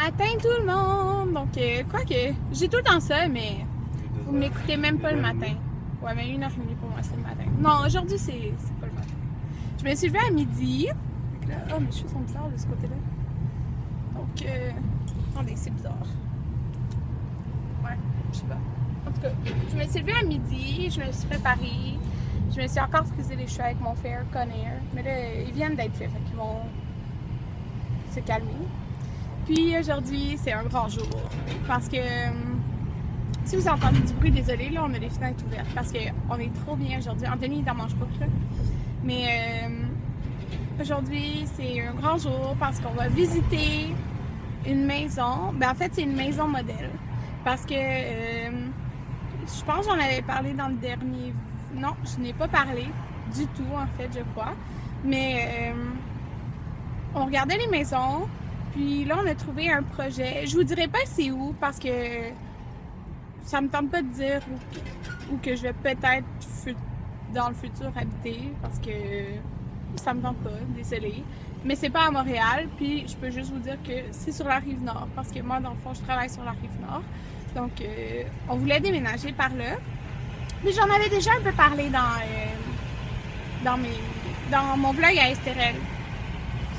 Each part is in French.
Matin tout le monde! Donc, quoi que, j'ai tout le temps ça, mais vous m'écoutez même pas le matin. Ouais, mais 1h30 pour moi, c'est le matin. Non, aujourd'hui, c'est pas le matin. Je me suis levée à midi. Donc là, oh, mes cheveux sont bizarres de ce côté-là. Donc, attendez, c'est bizarre. Ouais, je sais pas. En tout cas, je me suis levée à midi, je me suis préparée. Je me suis encore frisé les cheveux avec mon Fair Conair. Mais là, ils viennent d'être faits, fait qu'ils vont se calmer. Puis aujourd'hui, c'est un grand jour. Parce que si vous entendez du bruit, désolé, là, on a les fenêtres ouvertes. Parce qu'on est trop bien aujourd'hui. Anthony, il n'en mange pas, là. Mais aujourd'hui, c'est un grand jour parce qu'on va visiter une maison. Ben, en fait, c'est une maison modèle. Parce que je pense que j'en avais parlé dans le dernier. Non, je n'ai pas parlé du tout, en fait, je crois. Mais on regardait les maisons. Puis là, on a trouvé un projet. Je vous dirai pas c'est où parce que ça me tente pas de dire où que je vais peut-être dans le futur habiter parce que ça me tente pas, désolée. Mais c'est pas à Montréal. Puis je peux juste vous dire que c'est sur la rive nord parce que moi, dans le fond, je travaille sur la rive nord. Donc, on voulait déménager par là. Mais j'en avais déjà un peu parlé dans mon vlog à Estérel,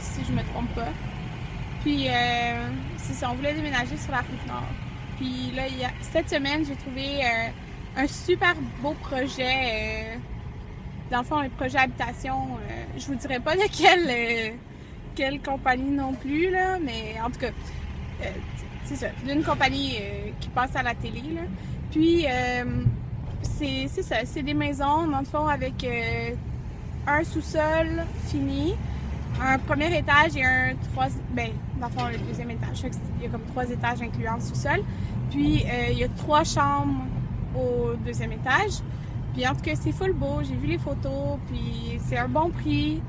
si je me trompe pas. Puis, c'est ça, on voulait déménager sur la rive nord. Puis là, cette semaine, j'ai trouvé un super beau projet. Dans le fond, un projet habitation. Je vous dirai pas de quelle compagnie non plus, là, mais en tout cas, c'est ça, d'une compagnie qui passe à la télé, là. Puis, c'est ça, c'est des maisons, dans le fond, avec un sous-sol fini, un premier étage et un troisième, ben, dans le fond, le deuxième étage. Il y a comme 3 étages incluant le sous-sol. Puis, il y a 3 chambres au deuxième étage. Puis, en tout cas, c'est full beau. J'ai vu les photos, puis c'est un bon prix.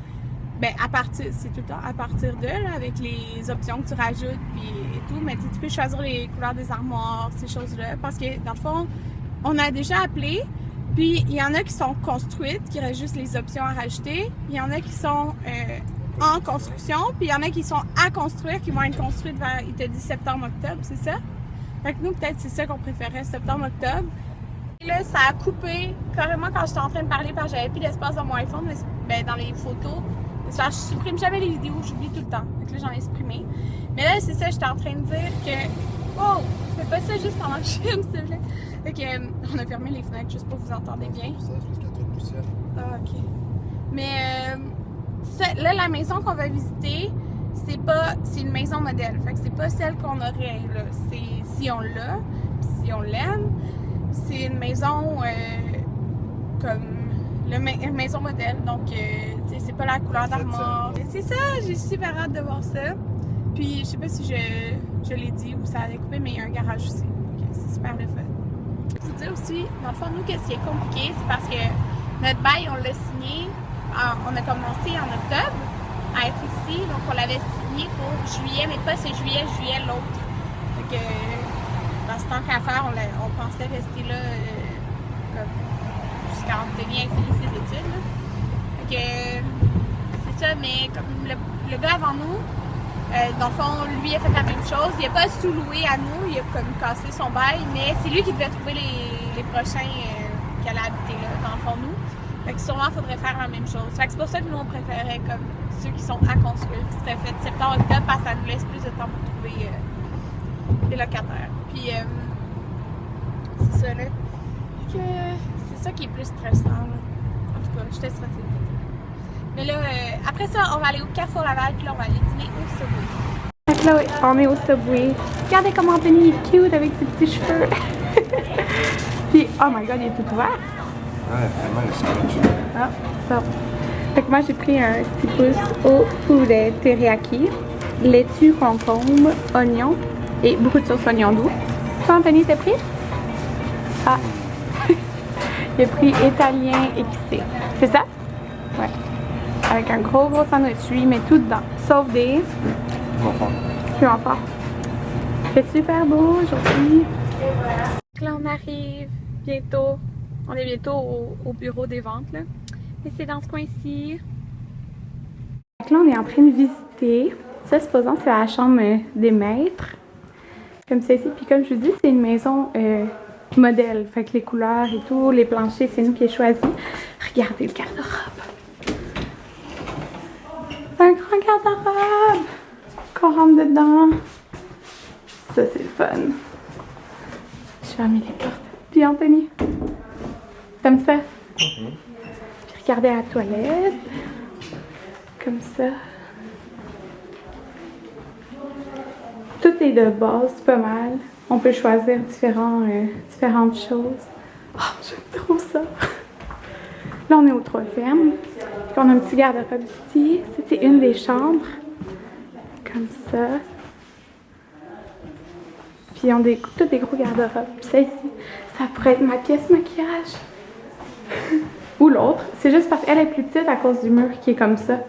Ben, c'est tout le temps à partir de, là, avec les options que tu rajoutes, puis et tout. Mais tu peux choisir les couleurs des armoires, ces choses-là. Parce que, dans le fond, on a déjà appelé. Puis, il y en a qui sont construites, qui restent juste les options à rajouter. Il y en a qui sont en construction, puis il y en a qui sont à construire, qui vont être construites vers, il t'a dit septembre-octobre, c'est ça? Fait que nous, peut-être c'est ça qu'on préférait, septembre-octobre. Et là, ça a coupé carrément quand j'étais en train de parler parce que j'avais plus d'espace dans mon iPhone, mais ben, dans les photos. Je supprime jamais les vidéos, j'oublie tout le temps. Fait que là, j'en ai supprimé. Mais là, c'est ça, j'étais en train de dire que... Oh! Fais pas ça juste pendant que je filme, s'il te plaît. Fait que, on a fermé les fenêtres juste pour que vous entendez bien. C'est parce qu'il y a trop de poussière. Ah, ok. Mais... là, la maison qu'on va visiter, c'est une maison modèle. Fait que c'est pas celle qu'on aurait là. C'est si on l'a, si on l'aime, c'est une maison comme une maison modèle. Donc, tu sais, c'est pas la couleur d'armoire. C'est ça, j'ai super hâte de voir ça. Puis, je sais pas si je l'ai dit ou ça a découpé, mais il y a un garage aussi. Donc, c'est super le fun. Je vous dire aussi, dans le fond, nous, qu'est-ce qui est compliqué, c'est parce que notre bail, on l'a signé. On a commencé en octobre à être ici, donc on l'avait signé pour juillet, mais pas c'est juillet l'autre. Donc, dans ce temps qu'à faire, on pensait rester là jusqu'à Anthony ait fini ses études. Donc, c'est ça, mais comme le gars avant nous, dans le fond, lui a fait la même chose. Il n'a pas sous-loué à nous, il a comme cassé son bail, mais c'est lui qui devait trouver les prochains qui allaient habiter là, dans le fond, nous. Fait que sûrement, il faudrait faire la même chose. Fait que c'est pour ça que nous, on préférait comme ceux qui sont à construire, qui seraient faits septembre-octobre, parce que ça nous laisse plus de temps pour trouver des locataires. Puis, c'est ça, là. Fait que c'est ça qui est plus stressant, là. En tout cas, j'étais stressée. Mais là, après ça, on va aller au Carrefour Laval, puis là, on va aller dîner au Subway. Fait que là, on est au Subway. Regardez comment Anthony est cute avec ses petits cheveux. Puis, oh my god, il est tout ouvert. Ouais, vraiment le scotch. Ah, ça. Fait que moi j'ai pris un 6 pouces au poulet teriyaki, laitue, concombre, oignon et beaucoup de sauce oignon doux. Toi, Anthony, t'as pris? Ah! Il a pris italien épicé. C'est ça? Ouais. Avec un gros sandwich, lui, mais tout dedans. Sauf des... Plus fort. Il fait super beau aujourd'hui. Là, on arrive bientôt. On est bientôt au bureau des ventes, là. Et c'est dans ce coin-ci. Là, on est en train de visiter. Ça, supposons, c'est la chambre des maîtres. Comme ça ici. Puis comme je vous dis, c'est une maison modèle. Fait que les couleurs et tout, les planchers, c'est nous qui avons choisi. Regardez le garde-robe. Un grand garde-robe qu'on rentre dedans. Ça, c'est le fun. Je ferme les portes. Puis Anthony, t'aimes ça? Puis regardez à la toilette. Comme ça. Tout est de base, pas mal. On peut choisir différentes choses. Oh, j'aime trop ça! Là, on est au 3e. On a un petit garde-robe ici. C'était une des chambres. Comme ça. Puis, on a tous des gros garde-robes. Puis ça ici, ça pourrait être ma pièce maquillage. Ou l'autre. C'est juste parce qu'elle est plus petite à cause du mur qui est comme ça,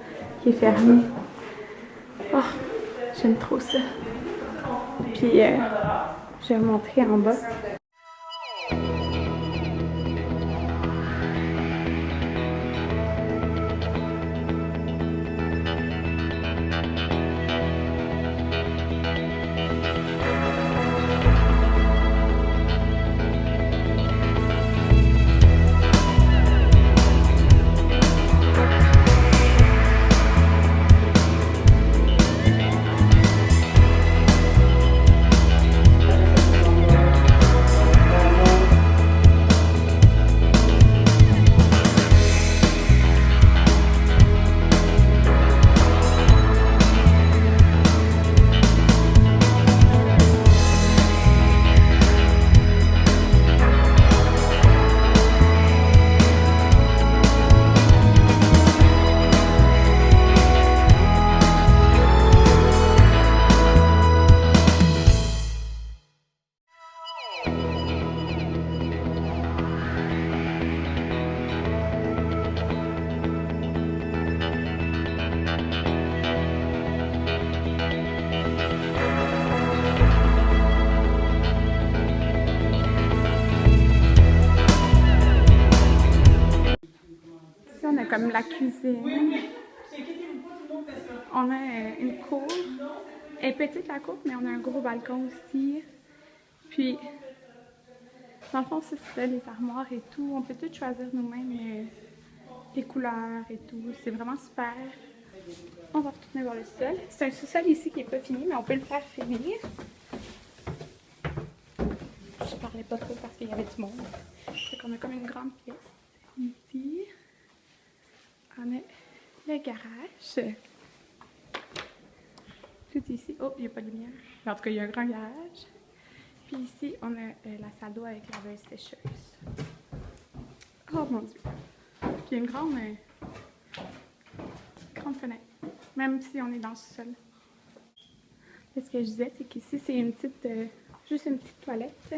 qui est fermé. Oh, j'aime trop ça. Puis, je vais vous montrer en bas. On a comme la cuisine. On a une cour. Elle est petite la cour, mais on a un gros balcon aussi. Puis, dans le fond, c'est ça, les armoires et tout. On peut tout choisir nous-mêmes les couleurs et tout. C'est vraiment super. On va retourner voir le sol. C'est un sous-sol ici qui n'est pas fini, mais on peut le faire finir. Je parlais pas trop parce qu'il y avait du monde. Donc, on a comme une grande pièce ici. On a le garage. Tout ici. Oh, il n'y a pas de lumière. En tout cas, il y a un grand garage. Puis ici, on a la salle d'eau avec la laveuse sécheuse. Oh mon Dieu. Puis une grande fenêtre. Même si on est dans le sol. Ce que je disais, c'est qu'ici, c'est une petite. Juste une petite toilette.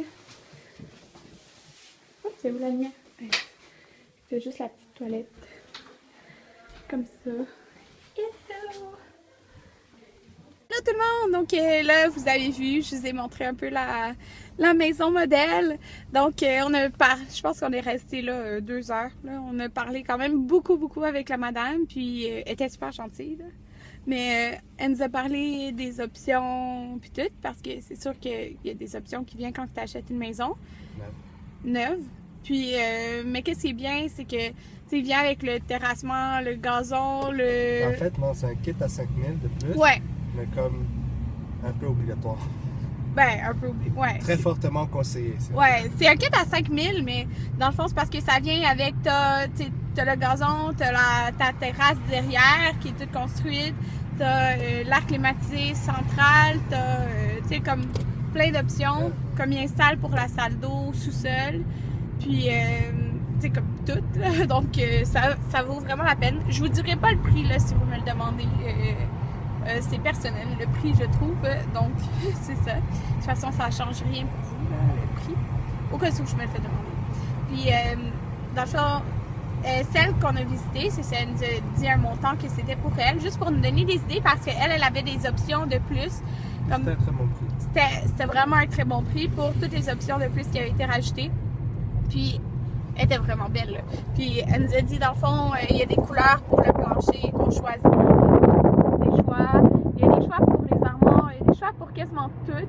Oh, c'est où la lumière? C'est juste la petite toilette. Comme ça. Hello! Hello tout le monde! Donc là, vous avez vu, je vous ai montré un peu la maison modèle. Donc je pense qu'on est resté là 2 heures. Là. On a parlé quand même beaucoup avec la madame. Puis elle était super gentille. Là. Mais elle nous a parlé des options puis tout. Parce que c'est sûr qu'il y a des options qui viennent quand tu achètes une maison. Neuve. Puis, mais qu'est-ce qui est bien, c'est que tu viens avec le terrassement, le gazon, le... En fait, non, c'est un kit à 5 000 de plus. Ouais. Mais comme un peu obligatoire. Ben, un peu obligatoire. Ouais. Très fortement conseillé. Ouais, c'est un kit à 5 000, mais dans le fond, c'est parce que ça vient avec t'as le gazon, t'as ta terrasse derrière qui est toute construite, t'as l'air climatisé central, t'as, tu sais, comme plein d'options, comme il installe pour la salle d'eau, sous-sol. Puis, c'est comme tout, là. Donc ça vaut vraiment la peine. Je vous dirai pas le prix, là, si vous me le demandez. C'est personnel, le prix, je trouve. Donc, c'est ça. De toute façon, ça change rien pour vous, là, le prix. Au cas où je me le fais demander. Puis, dans le fond, celle qu'on a visitée, c'est ça, elle nous a dit un montant que c'était pour elle, juste pour nous donner des idées, parce qu'elle, elle avait des options de plus. C'était un très bon prix. C'était vraiment un très bon prix pour toutes les options de plus qui avaient été rajoutées. Puis, elle était vraiment belle. Là. Puis, elle nous a dit, dans le fond, il y a des couleurs pour le plancher qu'on choisit. Des choix. Il y a des choix pour les armoires, il y a des choix pour quasiment tout.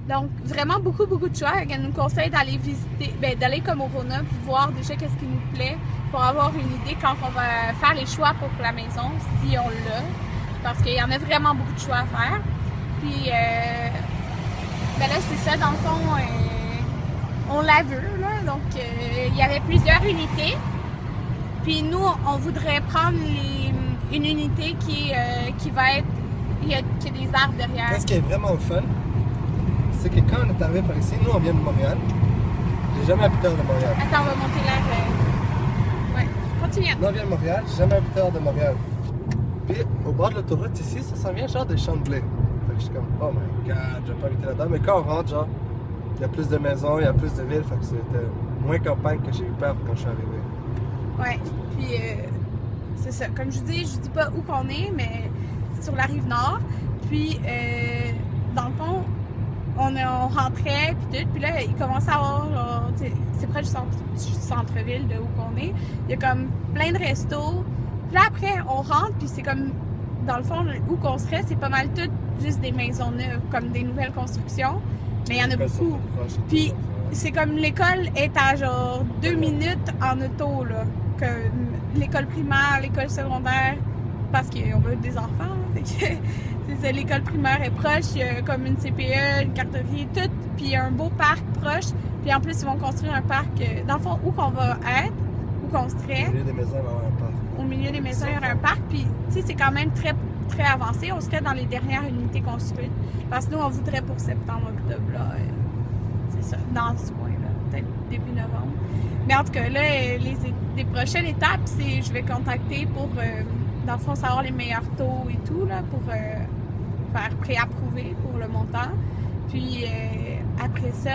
Donc, vraiment beaucoup de choix. Elle nous conseille d'aller visiter, d'aller comme au Rona, puis voir déjà qu'est-ce qui nous plaît, pour avoir une idée quand on va faire les choix pour la maison, si on l'a. Parce qu'il y en a vraiment beaucoup de choix à faire. Puis, là, c'est ça, dans le fond, on l'a vu, là. Donc, il y avait plusieurs unités. Puis, nous, on voudrait prendre une unité qui va être, qui a des arbres derrière. Ce qui est vraiment fun, c'est que quand on est arrivé par ici, nous on vient de Montréal. J'ai jamais habité hors de Montréal. Attends, on va monter l'air. Ouais, continue. Nous on vient de Montréal, j'ai jamais habité hors de Montréal. Puis au bord de l'autoroute ici, ça s'en vient genre des champs de blé. Fait que je suis comme, oh my god, je vais pas habiter là-dedans. Mais quand on rentre, genre, il y a plus de maisons, il y a plus de villes. Fait que c'était moins campagne que j'ai eu peur quand je suis arrivé. Ouais, puis c'est ça. Comme je dis pas où qu'on est, mais c'est sur la rive nord. Puis, dans le fond, on rentrait, puis tout. Puis là, il commençait à avoir, c'est près du centre-ville de où qu'on est. Il y a comme plein de restos. Puis là, après, on rentre, puis c'est comme, dans le fond, où qu'on serait, c'est pas mal tout juste des maisons neuves, comme des nouvelles constructions. Mais il y en a beaucoup. Puis, c'est comme l'école est à genre 2 minutes en auto, là. Que l'école primaire, l'école secondaire, parce qu'on veut des enfants. Fait que, c'est ça, l'école primaire est proche, il y a comme une CPE, une garderie, tout. Puis il y a un beau parc proche. Puis en plus, ils vont construire un parc, dans le fond, où qu'on va être, où qu'on serait. Au milieu des maisons, il va y avoir un parc. Au milieu des maisons, il y aura un parc. Puis, tu sais, c'est quand même très, très avancé. On serait dans les dernières unités construites. Parce que nous, on voudrait pour septembre, octobre, là. C'est ça, dans ce coin-là. Peut-être début novembre. Mais en tout cas, là, les prochaines étapes, c'est je vais contacter pour, dans le fond, savoir les meilleurs taux et tout, là, pour faire préapprouver pour le montant. Puis, après ça,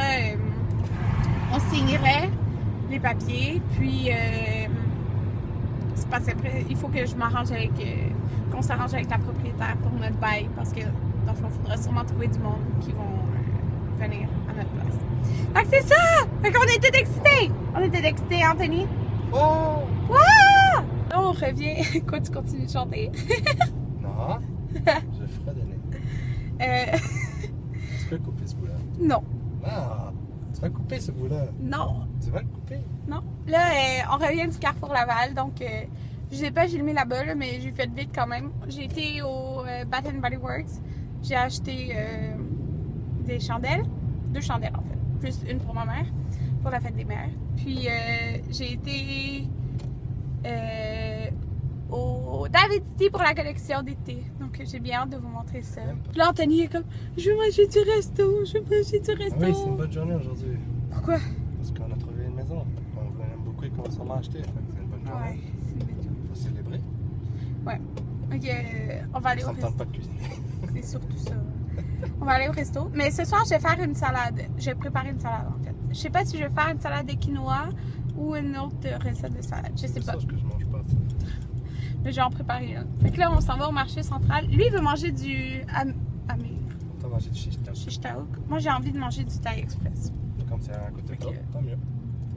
on signerait les papiers. Puis, c'est parce qu'après, il faut que je m'arrange avec, qu'on s'arrange avec la propriétaire pour notre bail. Parce que, dans le fond, il faudra sûrement trouver du monde qui vont venir à notre place. Fait que c'est ça! Fait qu'on était excités! On était excités, Anthony! Oh! Wow! Là, on revient. Quoi, tu continues de chanter? Non, je ferai donner. Tu peux couper ce bout-là. Non. Ah! Tu vas couper ce bout-là. Non. Tu vas le couper. Non. Là, on revient du Carrefour Laval, donc je sais pas, j'ai le mis là-bas, là, mais j'ai fait vite quand même. J'ai été au Bath & Body Works. J'ai acheté des chandelles. 2 chandelles en fait. Plus une pour ma mère, pour la fête des mères. Puis j'ai été au David City pour la collection d'été. Donc j'ai bien hâte de vous montrer ça. Puis là, Anthony est comme, je veux manger du resto, je veux manger du resto. Oui, c'est une bonne journée aujourd'hui. Pourquoi? Parce qu'on a trouvé une maison. On aime beaucoup et qu'on va sûrement acheter. C'est une bonne journée. Ouais, c'est une bonne journée. Il faut célébrer. Ouais. Ok, on va aller au Ça me resto. tente pas de cuisiner. C'est surtout ça. On va aller au resto. Mais ce soir, je vais faire une salade. Je vais préparer une salade en fait. Je sais pas si je vais faire une salade de quinoa ou une autre recette de salade. Je sais pas. C'est ça que je mange pas. Ça. Mais je vais en préparer une. Fait que là, on s'en va au marché central. Lui, il veut manger du amir. On va manger du shish taouk. Shish taouk. Moi, j'ai envie de manger du Thai Express. Comme c'est à côté de toi, tant mieux.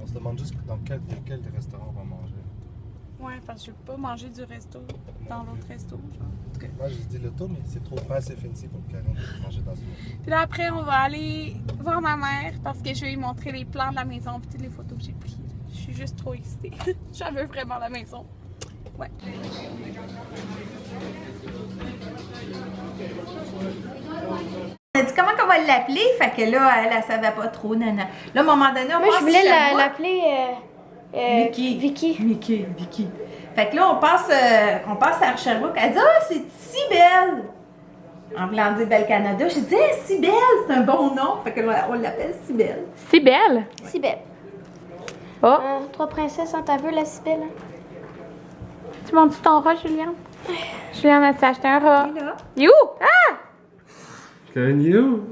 On se demande juste dans quel restaurant on va manger. Ouais, parce que je peux pas manger du resto dans l'autre resto. Genre. En tout cas. Moi, j'ai dit le tour, mais c'est trop pas assez fancy pour Karen de manger dans une. Puis là, après, on va aller voir ma mère parce que je vais lui montrer les plans de la maison et toutes les photos que j'ai prises. Je suis juste trop excitée. J'en veux vraiment la maison. Ouais. On a dit comment on va l'appeler, fait que là, elle savait pas trop, nana. Là, à un moment donné, on Moi, passe je voulais Sherbrooke. l'appeler Vicky. Vicky. Fait que là, on passe à Sherbrooke. Elle dit « Ah, c'est si belle! » En voulant dire Belle Canada. J'ai dit hey, « si belle, c'est un bon nom. » Fait que on l'appelle Cybelle. C'est belle. Cybelle. Oh. 3 princesses en ta vue, la Cybelle. Tu montes ton rat, Juliane? Juliane, elle s'est acheté un rat. Et là. You! Ah! Can you?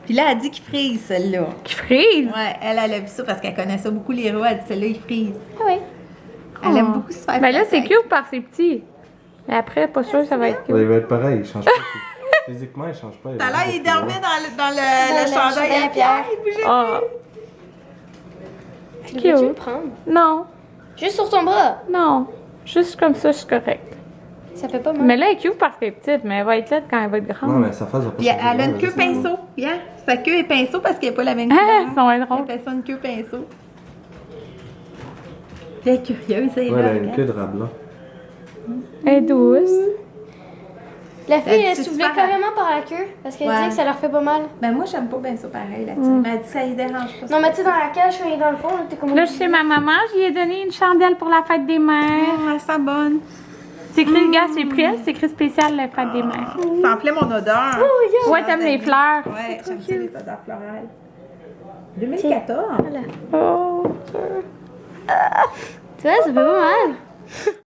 Puis là, elle dit qu'il frise, celle-là. Qui frise! Ouais, elle a vu ça parce qu'elle connaissait beaucoup les rats. Elle dit celle-là, il frise. Ah oui. Elle aime beaucoup se faire Ben là, c'est flasher. cute par ses petits. Mais après, pas sûr que ça va être cute. Il va être pareil, il change pas. Physiquement, il change pas. Tout à l'heure, il dormait dans le chandail à Pierre. Il bougeait Ah. Tu veux le Cute. prendre? Non, Juste sur ton bras. non. Juste comme ça, je suis correcte. Ça fait pas mal. Mais là, elle est cute parce qu'elle est petite, mais elle va être laide quand elle va être grande. Non, mais sa face va pas Puis elle a une queue pinceau. Bien. Sa queue est pinceau parce qu'elle n'est pas la même Ah, couleur. ça va être drôle. Elle fait ça une queue pinceau. Elle est curieuse, elle est Ouais, là. elle a une regarde. queue de rat blanc. Elle est douce. La fille, elle c'est soulevait super. carrément par la queue parce qu'elle Ouais. disait que ça leur fait pas mal. Ben moi, j'aime pas bien ça pareil, la petite. Mais elle dit que ça les dérange pas. Non, mais tu sais, dans la cage, quand il est dans le fond, t'es comme. Là, je sais, ma maman, je lui ai donné une chandelle pour la fête des mères. Elle sent bonne. C'est écrit, gars, c'est pris, c'est écrit spécial la fête des mères. Ça en plaît mon odeur. Ouais, t'aimes les fleurs. Ouais, j'aime ça les odeurs florales. 2014. Voilà. Oh. Tu vois, ça fait pas mal.